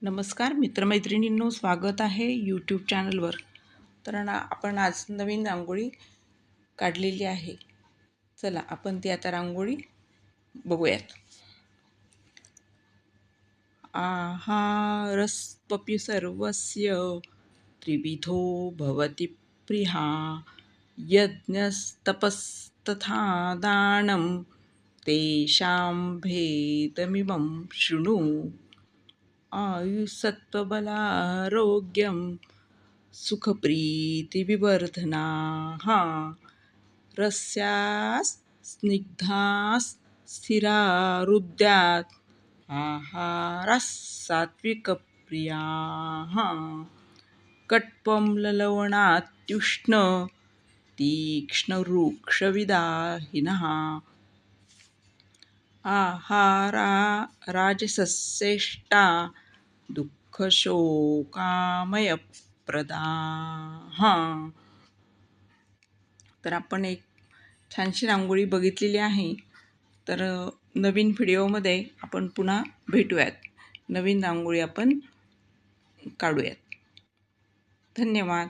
नमस्कार मित्रमैत्रिणींनो, स्वागत आहे यूट्यूब चॅनलवर. तर आपण आज नवीन रांगोळी काढलेली आहे. चला आपण ती आता रांगोळी बघूयात. आहारस्त्वपि सर्वस्य त्रिविधो भवति प्रिया यज्ञस्तपस्तथा दानं तेषां भेदमिमं शृणु. आयुसत्त्वबलारोग्यं सुखप्रीतिविवर्धनाः रस्यास् स्निग्धास् स्थिरारुद्यात् आहाराः सात्विकप्रियाः कट्वं ललवणात्युष्ण तीक्ष्णरूक्षविदाहिनः आहारा राजसस्येष्टा दुःखशोकामयप्रदाः. तर आपण एक छानशी रांगोळी बघितलेली आहे. तर नवीन व्हिडिओमध्ये आपण पुन्हा भेटूयात. नवीन रांगोळी आपण काढूयात. धन्यवाद.